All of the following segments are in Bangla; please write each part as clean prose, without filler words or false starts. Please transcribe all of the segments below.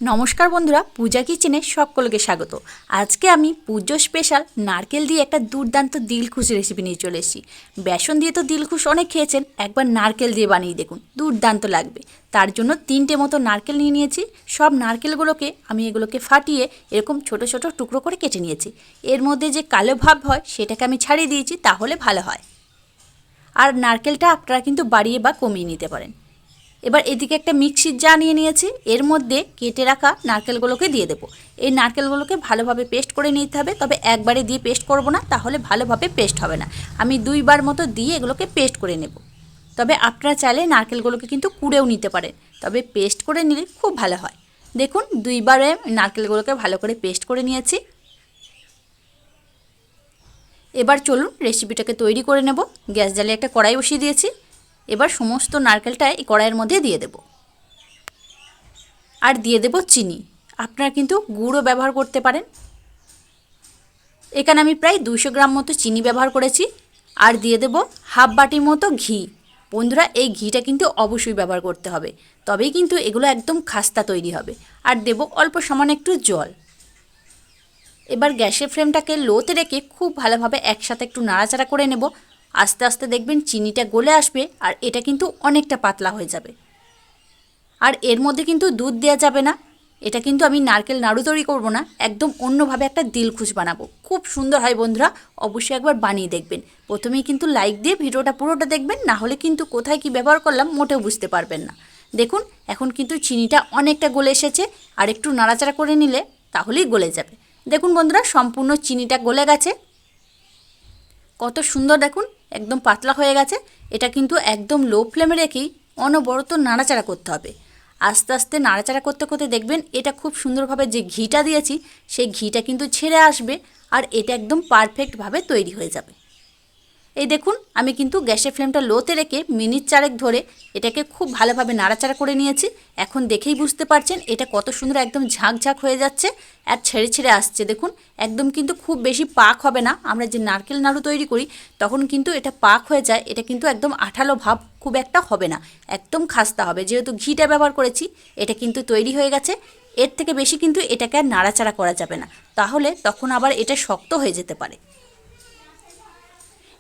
নমস্কার বন্ধুরা, পূজা কিচেনে সকলকে স্বাগত। আজকে আমি পুজো স্পেশাল নারকেল দিয়ে একটা দুর্দান্ত দিলখুশ রেসিপি নিয়ে চলে এসেছি। বেসন দিয়ে তো দিলখুশ অনেক খেয়েছেন, একবার নারকেল দিয়ে বানিয়ে দেখুন, দুর্দান্ত লাগবে। তার জন্য 3টে মতো নারকেল নিয়ে নিয়েছি। সব নারকেলগুলোকে আমি এগুলোকে ফাটিয়ে এরকম ছোট ছোট টুকরো করে কেটে নিয়েছি। এর মধ্যে যে কালো ভাব হয় সেটাকে আমি ছাড়িয়ে দিয়েছি, তাহলে ভালো হয়। আর নারকেলটা আপনারা কিন্তু বাড়িয়ে বা কমিয়ে নিতে পারেন। এবার এদিকে একটা মিক্সির জার নিয়ে নিয়েছি, এর মধ্যে কেটে রাখা নারকেলগুলোকে দিয়ে দেবো। এই নারকেলগুলোকে ভালোভাবে পেস্ট করে নিতে হবে, তবে একবারে দিয়ে পেস্ট করব না, তাহলে ভালোভাবে পেস্ট হবে না। আমি 2বার মতো দিয়ে এগুলোকে পেস্ট করে নেব। তবে আপনারা চাইলে নারকেলগুলোকে কিন্তু কুড়েও নিতে পারেন, তবে পেস্ট করে নিলে খুব ভালো হয়। দেখুন 2বারে নারকেলগুলোকে ভালো করে পেস্ট করে নিয়েছি। এবার চলুন রেসিপিটাকে তৈরি করে নেব। গ্যাস জ্বালিয়ে একটা কড়াই বসিয়ে দিয়েছি। এবার সমস্ত নারকেলটা এই কড়াইয়ের মধ্যে দিয়ে দেব। আর দিয়ে দেব চিনি। আপনারা কিন্তু গুঁড়ো ব্যবহার করতে পারেন। এখানে আমি প্রায় 200 গ্রাম মতো চিনি ব্যবহার করেছি। আর দিয়ে দেব হাফ বাটির মতো ঘি। বন্ধুরা, এই ঘিটা কিন্তু অবশ্যই ব্যবহার করতে হবে, তবেই কিন্তু এগুলো একদম খাস্তা তৈরি হবে। আর দেব অল্প সামান্য একটু জল। এবার গ্যাসের ফ্লেমটাকে লোতে রেখে খুব ভালোভাবে একসাথে একটু নাড়াচাড়া করে নেব। আস্তে আস্তে দেখবেন চিনিটা গলে আসবে, আর এটা কিন্তু অনেকটা পাতলা হয়ে যাবে। আর এর মধ্যে কিন্তু দুধ দেওয়া যাবে না। এটা কিন্তু আমি নারকেল নাড়ু তৈরি করব না, একদম অন্যভাবে একটা দিলখুশ বানাবো। খুব সুন্দর হয় বন্ধুরা, অবশ্যই একবার বানিয়ে দেখবেন। প্রথমেই কিন্তু লাইক দিয়ে ভিডিওটা পুরোটা দেখবেন, না হলে কিন্তু কোথায় কি ব্যবহার করলাম মোটেও বুঝতে পারবেন না। দেখুন এখন কিন্তু চিনিটা অনেকটা গলে এসেছে, আর একটু নাড়াচাড়া করে নিলে তাহলেই গলে যাবে। দেখুন বন্ধুরা, সম্পূর্ণ চিনিটা গলে গেছে। কত সুন্দর দেখুন, একদম পাতলা হয়ে গেছে। এটা কিন্তু একদম লো ফ্লেমে রেখেই অনবরত নাড়াচাড়া করতে হবে। আস্তে আস্তে নাড়াচাড়া করতে করতে দেখবেন এটা খুব সুন্দরভাবে যে ঘিটা দিয়েছি সেই ঘিটা কিন্তু ছেড়ে আসবে, আর এটা একদম পারফেক্টভাবে তৈরি হয়ে যাবে। এই দেখুন আমি কিন্তু গ্যাসের ফ্লেমটা লোতে রেখে মিনিট 4 ধরে এটাকে খুব ভালোভাবে নাড়াচাড়া করে নিয়েছি। এখন দেখেই বুঝতে পারছেন এটা কত সুন্দর একদম ঝাঁকঝাঁক হয়ে যাচ্ছে, আর ছেড়ে ছেড়ে আসছে। দেখুন একদম কিন্তু খুব বেশি পাক হবে না। আমরা যে নারকেল নাড়ু তৈরি করি তখন কিন্তু এটা পাক হয়ে যায়, এটা কিন্তু একদম আঠালো ভাব খুব একটা হবে না, একদম খাস্তা হবে। যেহেতু ঘিটা ব্যবহার করেছি এটা কিন্তু তৈরি হয়ে গেছে। এর থেকে বেশি কিন্তু এটাকে আর নাড়াচাড়া করা যাবে না, তাহলে তখন আবার এটা শক্ত হয়ে যেতে পারে।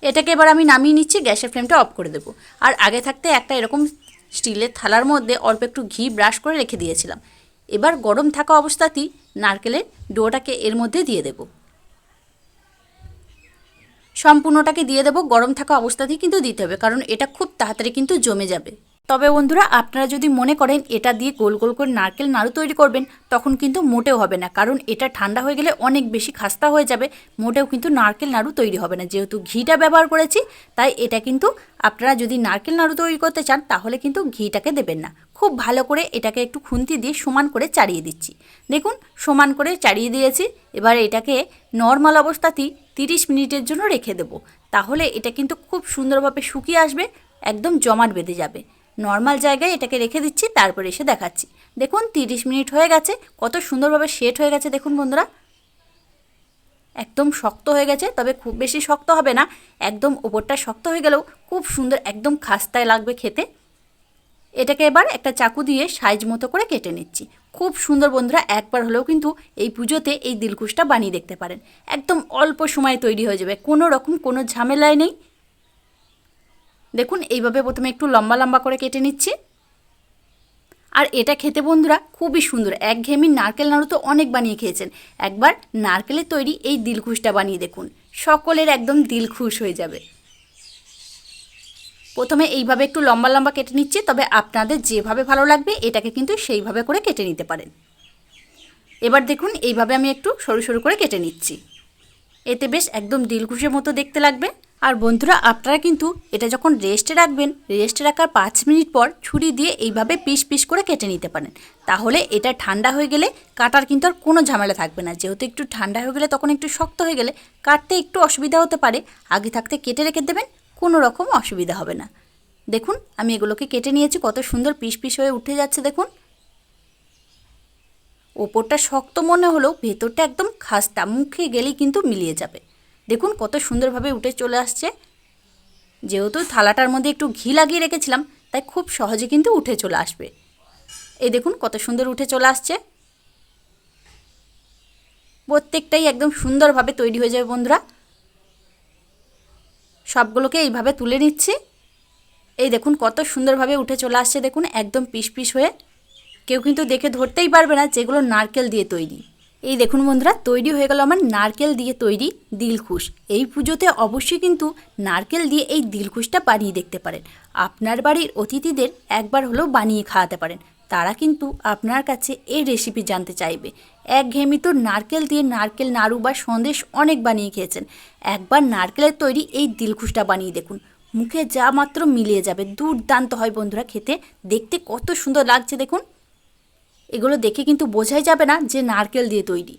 এটাকে এবার আমি নামিয়ে নিচ্ছি, গ্যাসের ফ্লেমটা অফ করে দেবো। আর আগে থাকতে একটা এরকম স্টিলের থালার মধ্যে অল্প একটু ঘি ব্রাশ করে রেখে দিয়েছিলাম। এবার গরম থাকা অবস্থাতেই নারকেলের ডোটাকে এর মধ্যে দিয়ে দেব। সম্পূর্ণটাকে দিয়ে দেবো। গরম থাকা অবস্থাতেই কিন্তু দিতে হবে, কারণ এটা খুব তাড়াতাড়ি কিন্তু জমে যাবে। তবে বন্ধুরা, আপনারা যদি মনে করেন এটা দিয়ে গোল গোল করে নারকেল নাড়ু তৈরি করবেন, তখন কিন্তু মোটেও হবে না, কারণ এটা ঠান্ডা হয়ে গেলে অনেক বেশি খাস্তা হয়ে যাবে। মোটেও কিন্তু নারকেল নাড়ু তৈরি হবে না। যেহেতু ঘিটা ব্যবহার করেছি, তাই এটা কিন্তু আপনারা যদি নারকেল নাড়ু তৈরি করতে চান তাহলে কিন্তু ঘিটাকে দেবেন না। খুব ভালো করে এটাকে একটু খুন্তি দিয়ে সমান করে চাড়িয়ে দিচ্ছি। দেখুন সমান করে চাড়িয়ে দিয়েছি। এবার এটাকে নর্মাল অবস্থাতেই 30 মিনিটের জন্য রেখে দেবো। তাহলে এটা কিন্তু খুব সুন্দরভাবে শুকিয়ে আসবে, একদম জমাট বেঁধে যাবে। নর্মাল জায়গায় এটাকে রেখে দিচ্ছি, তারপরে এসে দেখাচ্ছি। দেখুন 30 মিনিট হয়ে গেছে, কত সুন্দরভাবে সেট হয়ে গেছে। দেখুন বন্ধুরা, একদম শক্ত হয়ে গেছে, তবে খুব বেশি শক্ত হবে না। একদম ওপরটা শক্ত হয়ে গেলেও খুব সুন্দর একদম খাস্তায় লাগবে খেতে। এটাকে এবার একটা চাকু দিয়ে সাইজ মতো করে কেটে নিচ্ছি। খুব সুন্দর বন্ধুরা, একবার হলেও কিন্তু এই পুজোতে এই দিলখুশটা বানিয়ে দেখতে পারেন। একদম অল্প সময়ে তৈরি হয়ে যাবে, কোনো রকম কোনো ঝামেলাই নেই। দেখুন এইভাবে প্রথমে একটু লম্বা লম্বা করে কেটে নিচ্ছি। আর এটা খেতে বন্ধুরা খুবই সুন্দর। একঘেয়েমি নারকেল নাড়ু তো অনেক বানিয়ে খেয়েছেন, একবার নারকেলের তৈরি এই দিলখুশটা বানিয়ে দেখুন, সকলের একদম দিল খুশ হয়ে যাবে। প্রথমে এইভাবে একটু লম্বা লম্বা কেটে নিচ্ছি, তবে আপনাদের যেভাবে ভালো লাগবে এটাকে কিন্তু সেইভাবে করে কেটে নিতে পারেন। এবার দেখুন এইভাবে আমি একটু সরু সরু করে কেটে নিচ্ছি, এতে বেশ একদম দিলখুশের মতো দেখতে লাগবে। আর বন্ধুরা, আপনারা কিন্তু এটা যখন রেস্টে রাখবেন, রেস্টে রাখার 5 মিনিট পর ছুরি দিয়ে এইভাবে পিস পিস করে কেটে নিতে পারেন। তাহলে এটা ঠান্ডা হয়ে গেলে কাটার কিন্তু আর কোনো ঝামেলা থাকবে না। যেহেতু একটু ঠান্ডা হয়ে গেলে তখন একটু শক্ত হয়ে গেলে কাটতে একটু অসুবিধা হতে পারে। আগে থাকতে কেটে রেখে দেবেন, কোনো রকম অসুবিধা হবে না। দেখুন আমি এগুলোকে কেটে নিয়েছি, কত সুন্দর পিস পিস হয়ে উঠে যাচ্ছে। দেখুন ওপরটা শক্ত মনে হলেও ভেতরটা একদম খাস্তা, মুখে গেলেই কিন্তু মিলিয়ে যাবে। দেখুন কত সুন্দরভাবে উঠে চলে আসছে। যেহেতু থালাটার মধ্যে একটু ঘি লাগিয়ে রেখেছিলাম, তাই খুব সহজে কিন্তু উঠে চলে আসবে। এই দেখুন কত সুন্দর উঠে চলে আসছে। প্রত্যেকটাই একদম সুন্দরভাবে তৈরি হয়ে যাবে বন্ধুরা। সবগুলোকে এইভাবে তুলে নিচ্ছি। এই দেখুন কত সুন্দরভাবে উঠে চলে আসছে, দেখুন একদম পিস পিস হয়ে। কেউ কিন্তু দেখে ধরতেই পারবে না যেগুলো নারকেল দিয়ে তৈরি। এই দেখুন বন্ধুরা, তৈরি হয়ে গেল আমার নারকেল দিয়ে তৈরি দিলখুশ। এই পুজোতে অবশ্যই কিন্তু নারকেল দিয়ে এই দিলখুশটা বানিয়ে দেখতে পারেন। আপনার বাড়ির অতিথিদের একবার হলেও বানিয়ে খাওয়াতে পারেন, তারা কিন্তু আপনার কাছে এই রেসিপি জানতে চাইবে। একঘেয়েমি তো নারকেল দিয়ে নারকেল নাড়ু বা সন্দেশ অনেক বানিয়ে খেয়েছেন, একবার নারকেলের তৈরি এই দিলখুশটা বানিয়ে দেখুন, মুখে যা মাত্র মিলিয়ে যাবে। দুর্দান্ত হয় বন্ধুরা খেতে, দেখতে কত সুন্দর লাগছে দেখুন। এগুলো দেখে কিন্তু বোঝাই যাবে না যে নারকেল দিয়ে তৈরি।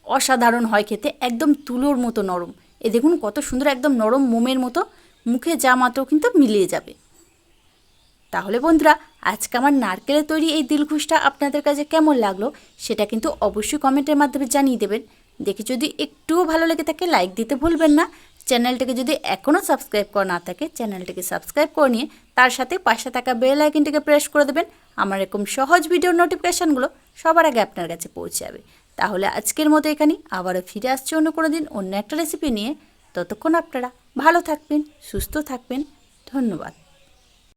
অসাধারণ হয় খেতে, একদম তুলোর মতো নরম। এ দেখুন কত সুন্দর, একদম নরম মোমের মতো, মুখে যা মাত্র কিন্তু মিলিয়ে যাবে। তাহলে বন্ধুরা, আজকে আমার নারকেলের তৈরি এই দিলখুশটা আপনাদের কাছে কেমন লাগলো সেটা কিন্তু অবশ্যই কমেন্টের মাধ্যমে জানিয়ে দেবেন। দেখে যদি একটুও ভালো লেগে থাকে লাইক দিতে ভুলবেন না। চ্যানেলটাকে যদি এখনও সাবস্ক্রাইব করা না থাকে চ্যানেলটাকে সাবস্ক্রাইব করে নিয়ে তার সাথে পাশে থাকা বেল আইকনটিকে প্রেস করে দেবেন। আমার এরকম সহজ ভিডিওর নোটিফিকেশানগুলো সবার আগে আপনার কাছে পৌঁছে যাবে। তাহলে আজকের মতো এখানেই, আবারও ফিরে আসছে অন্য কোনো দিন অন্য একটা রেসিপি নিয়ে। ততক্ষণ আপনারা ভালো থাকবেন, সুস্থ থাকবেন। ধন্যবাদ।